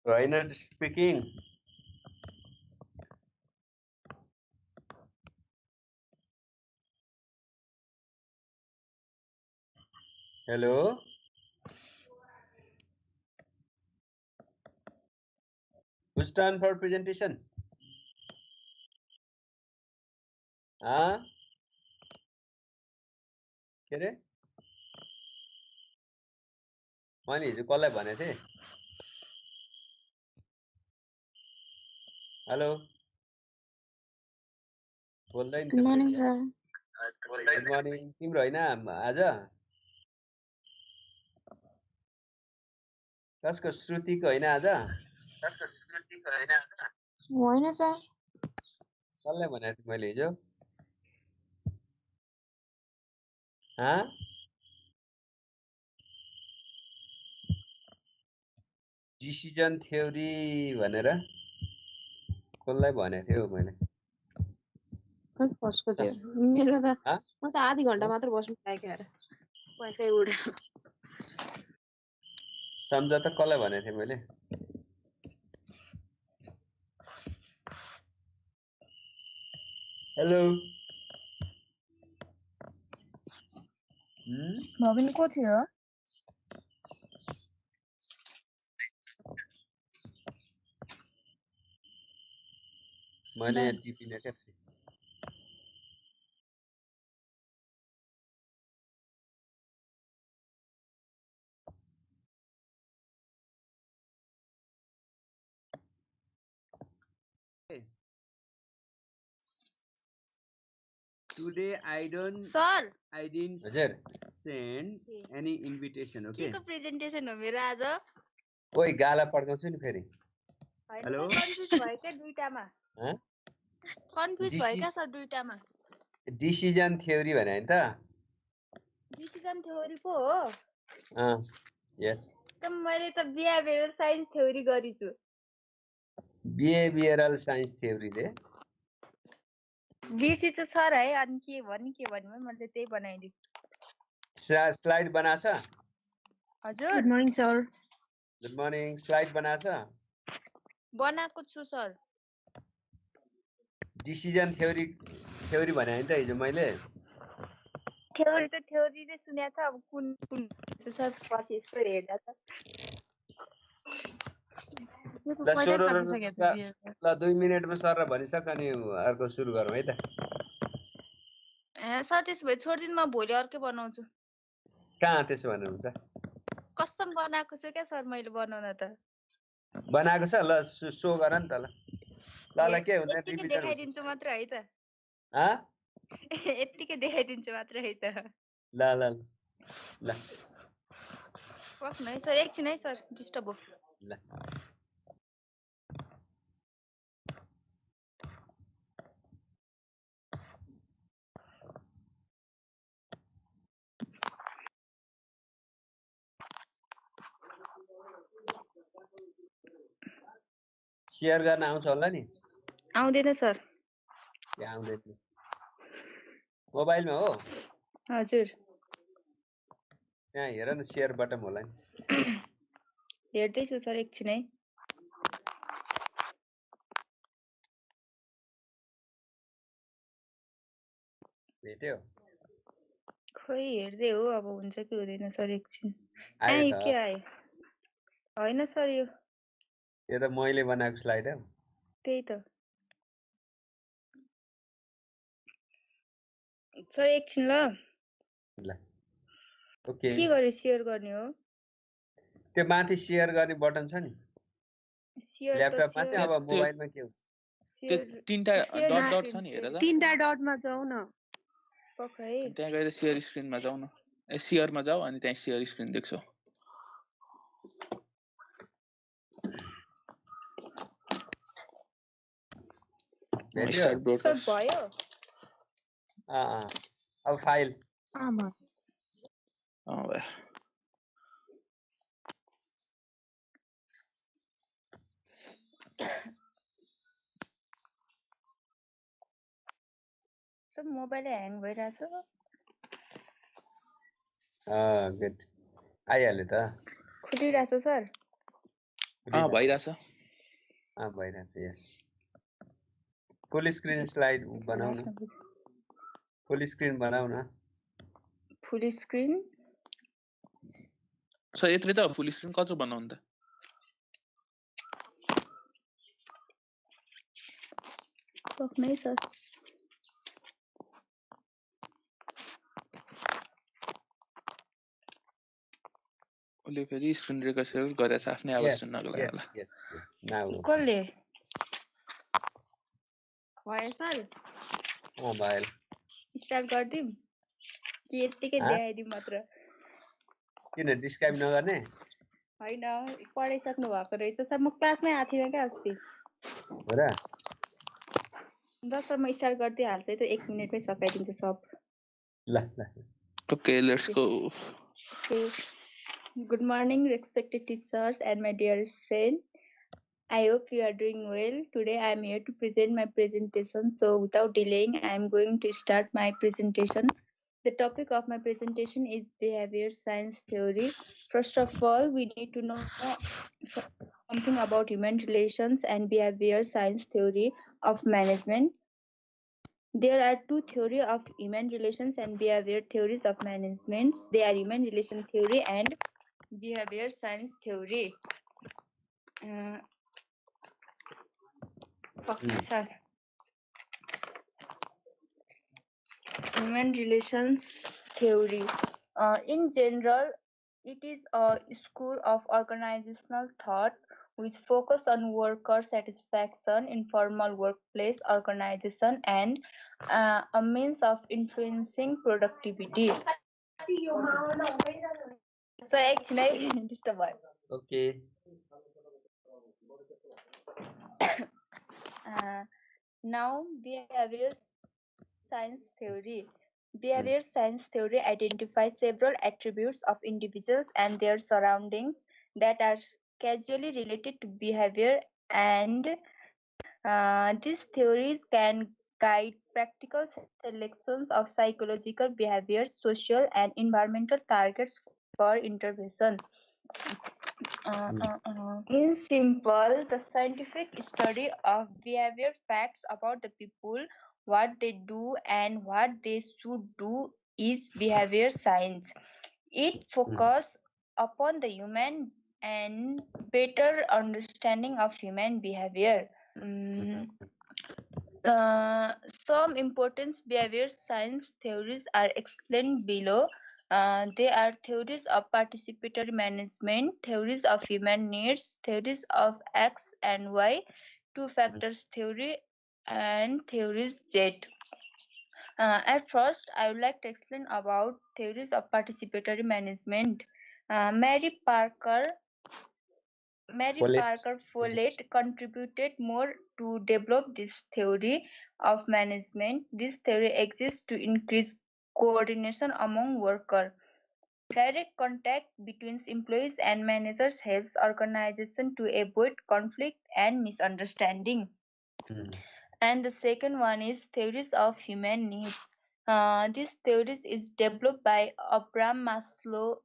Rainer speaking. Hello. Who's turn for presentation? Huh? के रे मैले हिजो कसलाई भनेको थिएँ हेलो बोल्दैन Good morning, sir. Good morning तिम्रो होइन आज कसको श्रुतिको होइन आज होइन sir. कसलाई भनेको थिएँ मैले हिजो डिसिजन थ्योरी भनेर कसलाई भनेको थिएँ मैले कसको थियो मेरो त म त आधी घण्टा मात्र बस्नु पाएँ यार पैसै उड्यो सम्झ त कसलाई भनेको थिएँ मैले हेलो भबिन को थियो मैले यहाँ टिपिने क्या Today I didn't send any invitation. Okay. के को प्रेजेन्टेसन हो मेरो आज ओइ गाला पड्काउँछु नि फेरि हेलो कन्फ्युज भयो के दुईटामा कन्फ्युज भयो के सर दुईटामा डिसिजन थ्योरी भने हैन त डिसिजन थ्योरी पो हो यस त मैले त बिहेभियरल साइन्स थ्योरी गरिछु बिहेभियरल साइन्स थ्योरी ले बिर्सिछु सर है अनि के भन्नु मैले त्यही बनाइदिए स्लाइड बनाछ हजुर good morning sir good morning slide बनाछ बनाएको छु सर डिसिजन थ्योरी भने हैन त हिजो मैले थ्योरी नै सुनेको छ अब कुन सर पछि यसो हेर्दा त ल 2 मिनेटमा सर भनिसक अनि अर्को सुरु गरौँ है त सर त्यसो भए छोडिदिनु म भोलि अर्कै बनाउँछु कहाँ त्यसो भन्नु हुन्छ कसम बनाएको छु क्या सर मैले बनाउन त बनाएको छ ल सो गर नि त ल ल के हुन्छ यतिकै देखाइदिन्छु मात्र है त यतिकै देखाइदिन्छु मात्र है त ल ल ल पर्खिनु है सर एकछिन है सर डिस्टर्ब हो ल शेयर गर्न आउँछ होला नि आउँदैन सर आउँदैन मोबाइलमा हो हजुर यहाँ हेर न शेयर बटन होला नि हेर्दैछु सर एकछिन है भेट्यो खोइ हेर्दै हो अब हुन्छ कि हुँदैन सर एकछिन आयो के आयो होइन सर यो त मैले बनाएको स्लाइड हो त्यही त सर एकछिन ल ओके के गरे शेयर गर्ने हो त्यो माथि शेयर गर्ने बटन छ नि शेयर ल्यापटपमा चाहिँ अब मोबाइलमा के हुन्छ त्यो तीनटा डट डट छ नि हेर त तीनटा डटमा जाऊ न पक्कै त्यहाँ गएर शेयर स्क्रिनमा जाऊ न शेयरमा जाऊ अनि त्यहाँ शेयर स्क्रिन देख्छौ स्टार्ट ब्रोडकास्ट भयो अब फाइल आमा भयो सब मोबाइल ह्याङ भइराछ गुड आइहाल्यो त खुलिरहेछ सर भइरहेछ भइरहेछ यस फुल स्क्रिन स्लाइड बनाऊ न फुल स्क्रिन बनाऊ न फुल स्क्रिन सर यत्रै त फुल स्क्रिन कत्रो बनाउनु त सक्नै छ उसले फेरि स्क्रिन रेकर्ड सेयर गरेछ आफ्नै आवाज सुन्नको लागि होला यस यस नाउ कसले भयो सर भयो स्टार्ट गर्दिम कि यतिकै देखाइदिम मात्र किन डिस्क्राइब नगर्ने होइन पढाइसक्नु भएको रहेछ सर म क्लासमै आएको थिइनँ क्या अस्ति हो र ल सर म स्टार्ट गर्दै हाल्छु है त 1 मिनेटमै सकाइदिन्छ सब ल ल okay let's go Good morning, respected teachers and my dearest friend. I hope you are doing well. Today I am here to present my presentation. So without delaying, I am going to start my presentation. The topic of my presentation is behavior science theory. First of all, we need to know something about human relations and behavior science theory of management. There are two theories of human relations and behavior theories of management. They are human relation theory and behavior science theory. Human relations theory. In general, it is a school of organizational thought which focus on worker satisfaction, informal workplace organization, and a means of influencing productivity. So actually, disturb. Okay. Now, behavior science theory. Behavior science theory identifies several attributes of individuals and their surroundings that are causally related to behavior, and these theories can guide practical selections of psychological behaviors, social and environmental targets for intervention. In simple, the scientific study of behavior facts about the people, what they do and what they should do is behavior science. It focuses upon the human and better understanding of human behavior. Some important behavior science theories are explained below. They are theories of participatory management, theories of human needs, theories of X and Y, two factors theory, and theories Z. At first, I would like to explain about theories of participatory management. Mary Parker Follett contributed more to develop this theory of management. This theory exists to increase coordination among workers. Direct contact between employees and managers helps organization to avoid conflict and misunderstanding. And the second one is theories of human needs. This theory is developed by Abraham Maslow.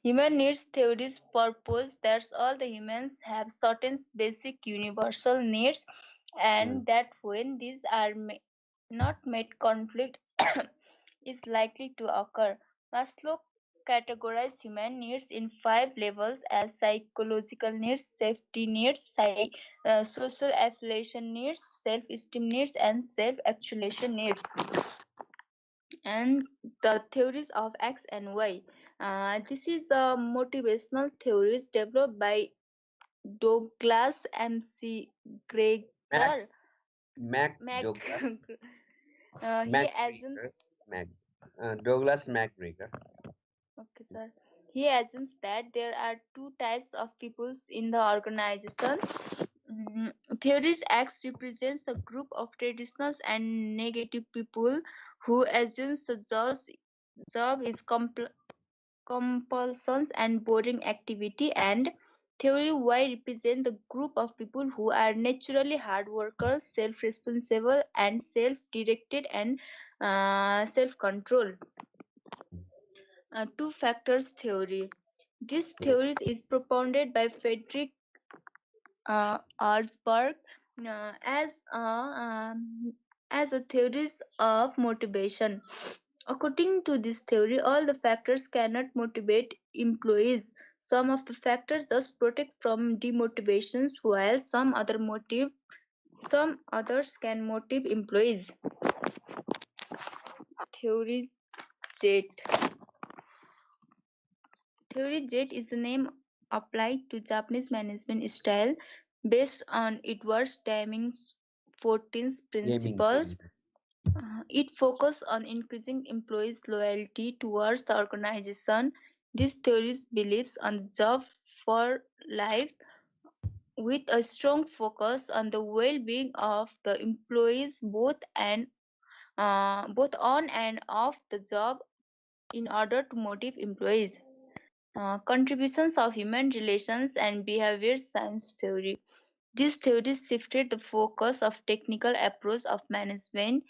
Human needs theories purpose that all the humans have certain basic universal needs, and that when these are not met, conflict is likely to occur. Maslow categorized human needs in 5 levels as psychological needs, safety needs, social affiliation needs, self-esteem needs, and self-actualization needs. And the theories of X and Y. This is a motivational theories developed by Douglas M.C. Greger. Douglas MacGregor. Okay, sir. He assumes that there are two types of peoples in the organization. Theories X represents the group of traditional and negative people who assumes the job is compulsions and boring activity, and theory Y represents the group of people who are naturally hard workers, self-responsible, and self-directed and self-controlled. Two factors theory. This theory is propounded by Frederick Arzberg as a theory of motivation. According to this theory, all the factors cannot motivate employees. Some of the factors just protect from demotivations, while some others can motivate employees. Theory Z. Theory Z is the name applied to Japanese management style based on Edward Deming's 14th principles. It focuses on increasing employees' loyalty towards the organization. This theory believes on the job for life with a strong focus on the well-being of the employees both on and off the job in order to motivate employees. Contributions of human relations and behavior science theory. This theory shifted the focus of technical approach of management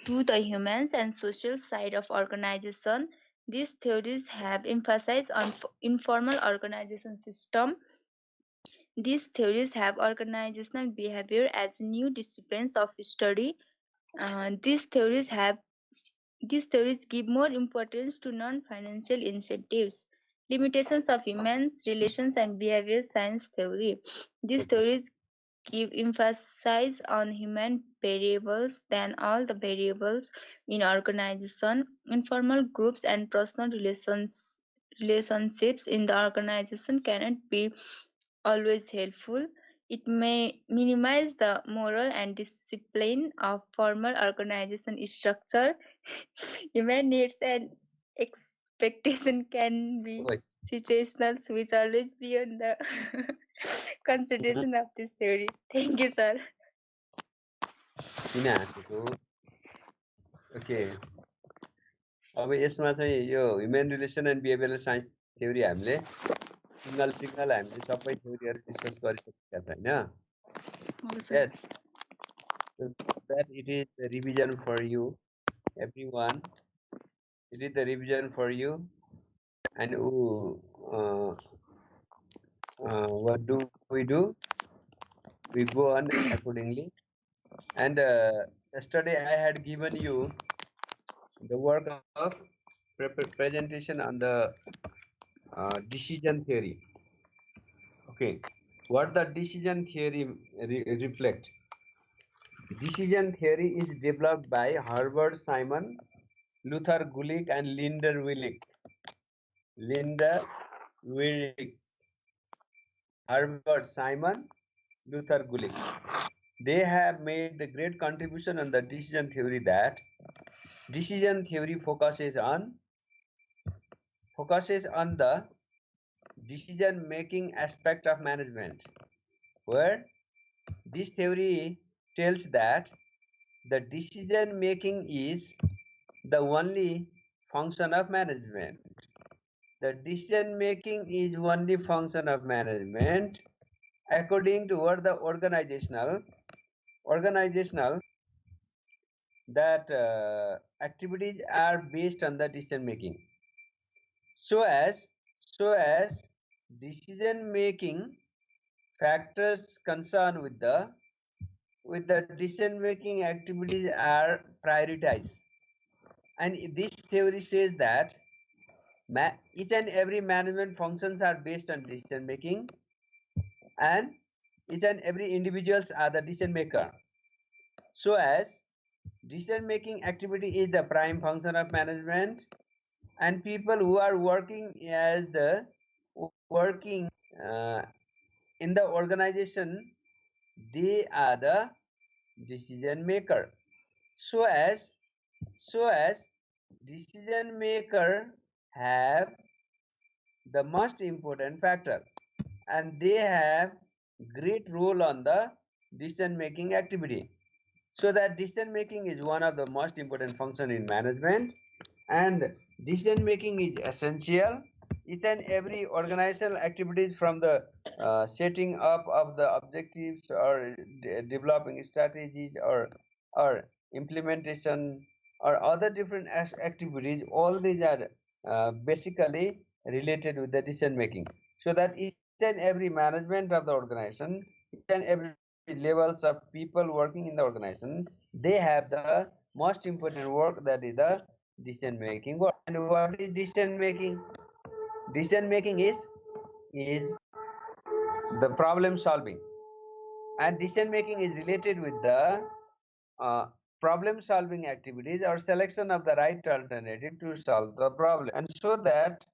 to the humans and social side of organization. These theories have emphasized on informal organization system. These theories have organizational behavior as new disciplines of study. These theories give more importance to non-financial incentives. Limitations of human relations and behavior science theory. These theories give emphasis on human variables than all the variables in organization. Informal groups and personal relationships in the organization cannot be always helpful. It may minimize the moral and discipline of formal organization structure. Human needs and expectation can be situational, which always beyond the consideration of this theory. Thank you, sir. Okay अब यसमा चाहिँ यो human relation and behavioural science theory हामीले single हामीले सबै थ्योरीहरू discuss गरिसकेका छ हैन yes that it is the revision for you everyone. It is the revision for you, and what do? We go on accordingly. And yesterday I had given you the work of presentation on the decision theory. Okay, what the decision theory reflect? Decision theory is developed by Herbert Simon, Luther Gulick, and Linda Willick. Herbert Simon, Luther Gulick. They have made the great contribution on the decision theory that decision theory focuses on the decision making aspect of management, where this theory tells that the decision making is the only function of management. The decision making is only function of management according to what the organizational that activities are based on the decision making. So as decision making factors concerned with the decision making activities are prioritized, and this theory says that each and every management functions are based on decision making, and each and every individuals are the decision maker. So as decision making activity is the prime function of management, and people who are working in the organization, they are the decision maker. So as decision maker have the most important factor, and they have great role on the decision making activity. So that decision making is one of the most important function in management, and decision making is essential. Each and every organizational activities, from the setting up of the objectives or developing strategies or implementation or other different activities, all these are basically related with the decision making. So that each and every management of the organization, each and every levels of people working in the organization, they have the most important work, that is the decision making work. And what is decision making? Decision making is the problem solving, and decision making is related with the uh, problem solving activities or selection of the right alternative to solve the problem. And so that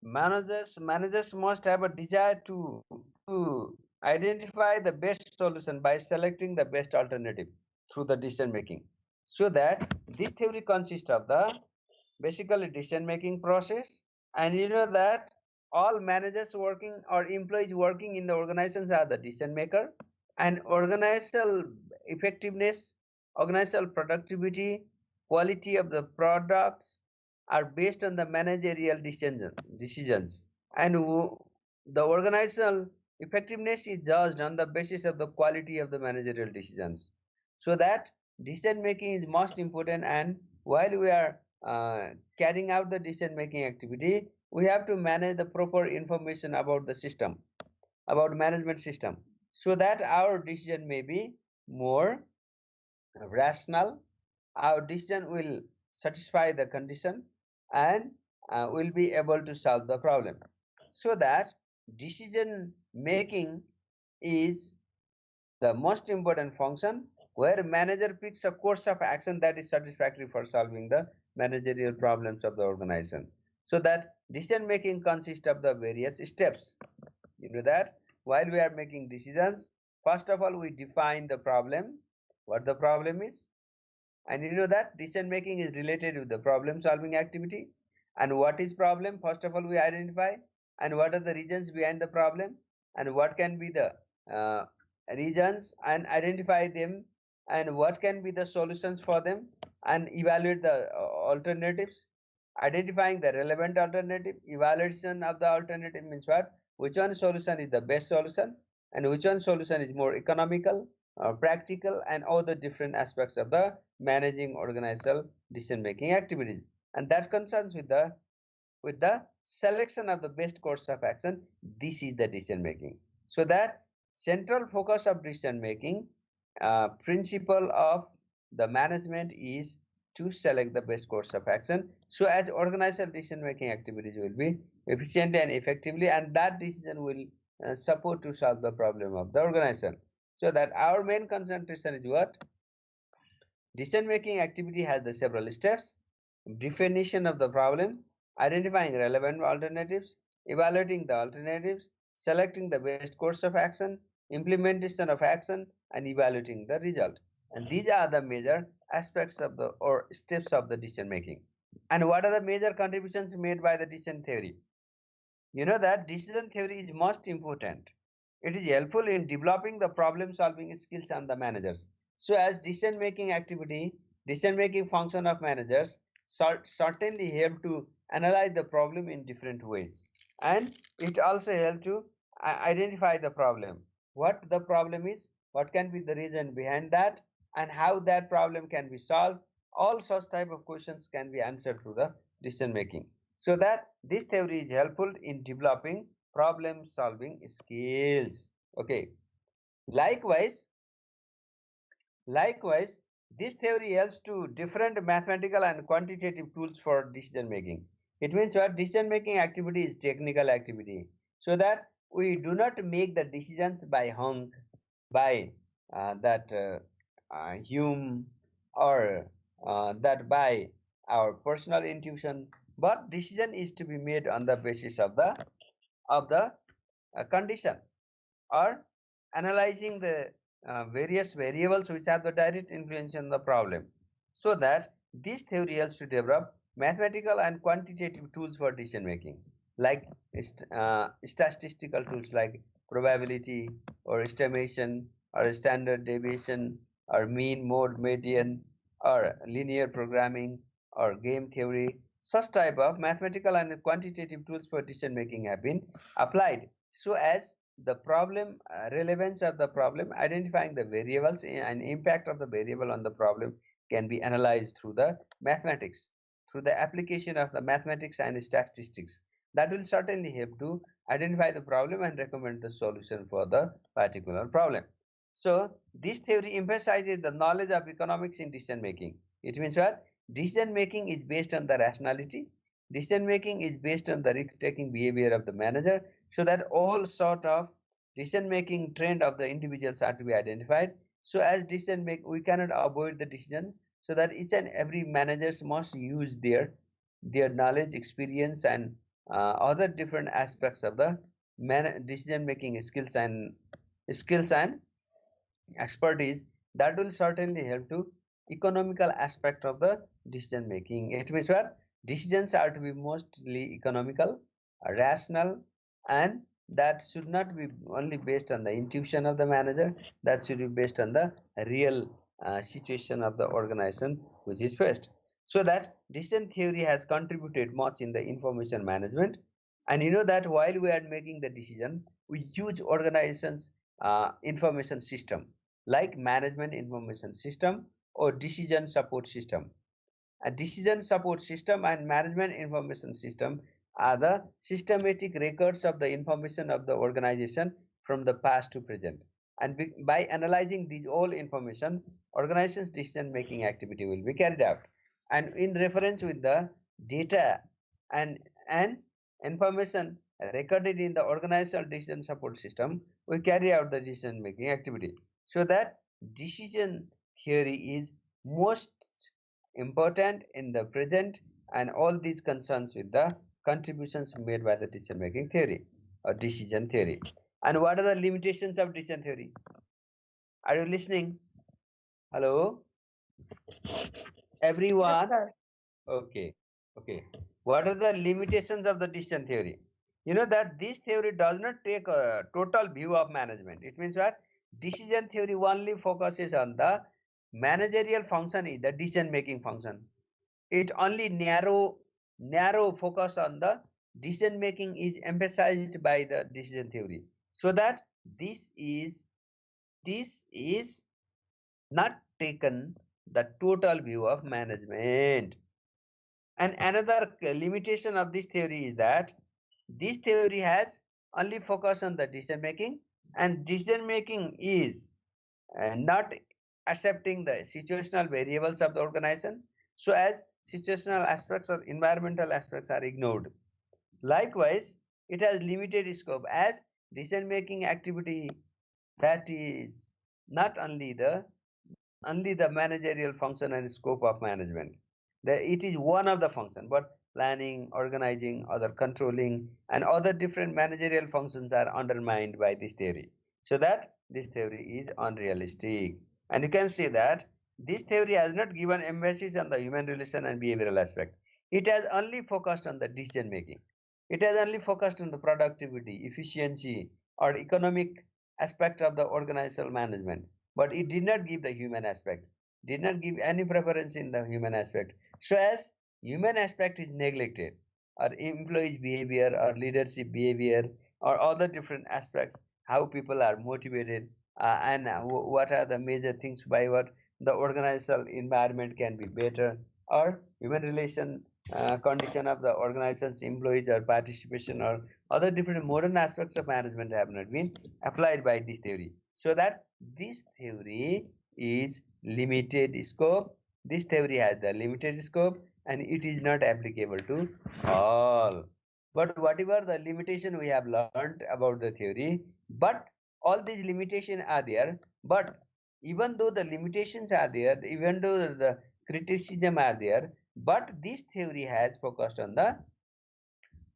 managers must have a desire to identify the best solution by selecting the best alternative through the decision making. So that this theory consists of the basically decision making process. And you know that all managers working or employees working in the organizations are the decision maker. And organizational effectiveness, organizational productivity, quality of the products are based on the managerial decisions. And the organizational effectiveness is judged on the basis of the quality of the managerial decisions. So that decision making is most important. And while we are carrying out the decision making activity, we have to manage the proper information about the system, about management system, so that our decision may be more rational. Our decision will satisfy the condition, and will be able to solve the problem. So that decision making is the most important function, where manager picks a course of action that is satisfactory for solving the managerial problems of the organization. So that decision making consists of the various steps. You know that while we are making decisions, first of all we define the problem, what the problem is. And you know that decision making is related with the problem solving activity. And what is problem? First of all we identify, and what are the reasons behind the problem, and what can be the uh, reasons, and identify them, and what can be the solutions for them, and evaluate the alternatives. Identifying the relevant alternative, evaluation of the alternative means what? Which one solution is the best solution, and which one solution is more economical or practical, and all the different aspects of the managing organizational decision making activities. And that concerns with the selection of the best course of action. This is the decision making. So that central focus of decision making, principle of the management is to select the best course of action, so as organizational decision making activities will be efficiently and effectively, and that decision will support to solve the problem of the organization. So that our main concentration is what? Decision making activity has the several steps: definition of the problem, identifying relevant alternatives, evaluating the alternatives, selecting the best course of action, implementation of action, and evaluating the result. And these are the major aspects of the or steps of the decision making. And what are the major contributions made by the decision theory? You know that decision theory is most important. It is helpful in developing the problem solving skills on the managers. So as decision making activity, decision making function of managers certainly help to analyze the problem in different ways. And it also help to identify the problem. What the problem is, what can be the reason behind that, and how that problem can be solved. All such type of questions can be answered through the decision making. So that this theory is helpful in developing problem solving skills. Okay. Likewise, this theory helps to different mathematical and quantitative tools for decision making. It means what? Decision making activity is technical activity, so that we do not make the decisions by hunk, by that Hume, or that by our personal intuition, but decision is to be made on the basis of the condition, or analyzing the various variables which have the direct influence on the problem. So that this theory helps to develop mathematical and quantitative tools for decision making, like statistical tools like probability, or estimation, or standard deviation, or mean, mode, median, or linear programming, or game theory. Such type of mathematical and quantitative tools for decision making have been applied, so as the problem relevance of the problem, identifying the variables and impact of the variable on the problem can be analyzed through the mathematics, through the application of the mathematics and statistics. That will certainly help to identify the problem and recommend the solution for the particular problem. So this theory emphasizes the knowledge of economics in decision making. It means what? Decision making is based on the rationality. Decision making is based on the risk taking behavior of the manager, so that all sort of decision making trend of the individuals are to be identified. So as decision make, we cannot avoid the decision, so that each and every managers must use their knowledge, experience, and other different aspects of the decision making skills and expertise, that will certainly help to economical aspect of the decision making. It means where decisions are to be mostly economical, rational, and that should not be only based on the intuition of the manager, that should be based on the real situation of the organization which is faced. So that decision theory has contributed much in the information management. And you know that while we are making the decision, we use organizations information system like management information system or decision support system. A decision support system and management information system are the systematic records of the information of the organization from the past to present. And by analyzing these all information, organization's decision making activity will be carried out. And in reference with the data and information recorded in the organizational decision support system, we carry out the decision making activity. So that decision theory is most important in the present, and all these concerns with the contributions made by the decision making theory or decision theory. And what are the limitations of decision theory? Are you listening? Hello, Yes, everyone? sir. Okay. What are the limitations of the decision theory? You know that this theory does not take a total view of management. It means what? Decision theory only focuses on the managerial function, is the decision making function. It only narrow focus on the decision making is emphasized by the decision theory, so that this is not taken the total view of management. And another limitation of this theory is that this theory has only focus on the decision making, and decision making is not accepting the situational variables of the organization, so as situational aspects or environmental aspects are ignored. Likewise, it has limited scope as decision making activity, that is not only the managerial function and scope of management. It is one of the function, but planning, organizing, other controlling, and other different managerial functions are undermined by this theory. So that this theory is unrealistic. And you can see that this theory has not given emphasis on the human relation and behavioral aspect. It has only focused on the decision making. It has only focused on the productivity, efficiency, or economic aspect of the organizational management, but it did not give the human aspect, did not give any preference in the human aspect. So as human aspect is neglected, or employees behavior or leadership behavior or other different aspects, how people are motivated, and what are the major things by what the organizational environment can be better, or human relation condition of the organization's employees or participation or other different modern aspects of management have not been applied by this theory. So that this theory is limited scope. This theory has the limited scope, and it is not applicable to all. But whatever the limitation we have learned about the theory, but all these limitations are there. But even though the limitations are there, even though the criticism are there, but this theory has focused on the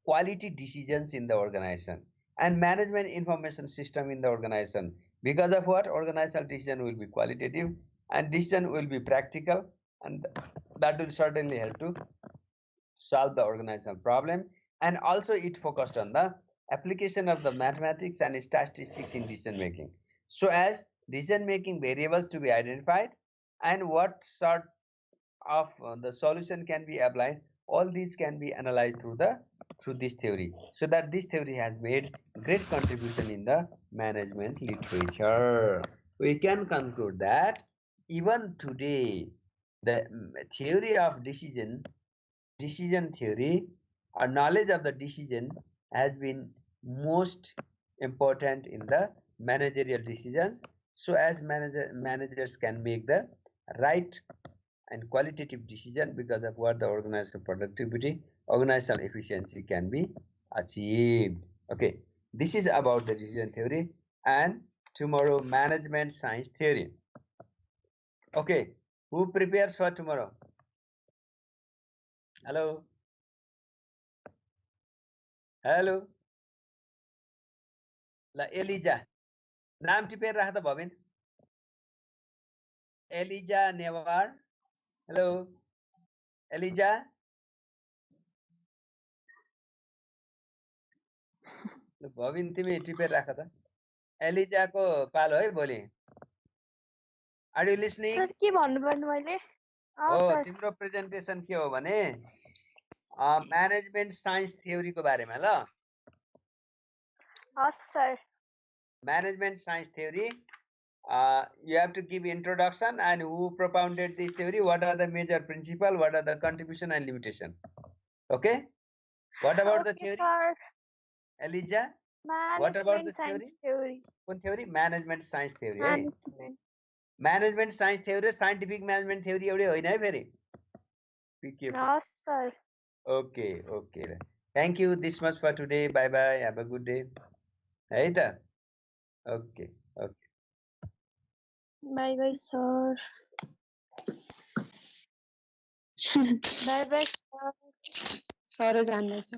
quality decisions in the organization and management information system in the organization. Because of what? Organizational decision will be qualitative and decision will be practical, and that will certainly help to solve the organizational problem. And also it focused on the application of the mathematics and statistics in decision making, so as decision making variables to be identified and what sort of the solution can be applied. All these can be analyzed through this theory, so that this theory has made great contribution in the management literature. We can conclude that even today the theory of decision theory Our knowledge of the decision has been most important in the managerial decisions, so as managers can make the right and qualitative decision because of what the organizational productivity, organizational efficiency can be achieved. Okay, this is about the decision theory, and tomorrow management science theory. Okay, who prepares for tomorrow? Hello? Hello? La Elijah. नाम टिपेर राख त भबिन. Elijah Nevar. Hello? Elijah? भबिन तिमी टिपेर राख त. Elijah को पालो है भोलि. Are you listening? सर के भन्नुपर्ने मैले? हो, तिम्रो प्रेजेन्टेसन के हो भने म्यानेजमेन्ट साइन्स थ्योरीको बारेमा ल. हस् sir. Management science theory, you have to give introduction and who propounded this theory, what are the major principles, what are the contribution and limitation. Okay, what about the theory, sir. Elijah? What about the theory? What theory? Management science theory. Management science theory, scientific management theory एउटै होइन है फेरि. Yes sir. Okay, thank you this much for today. Bye bye, have a good day. है त. Okay. Bye bye sir. Bye bye sir. Sir जान्दैछ.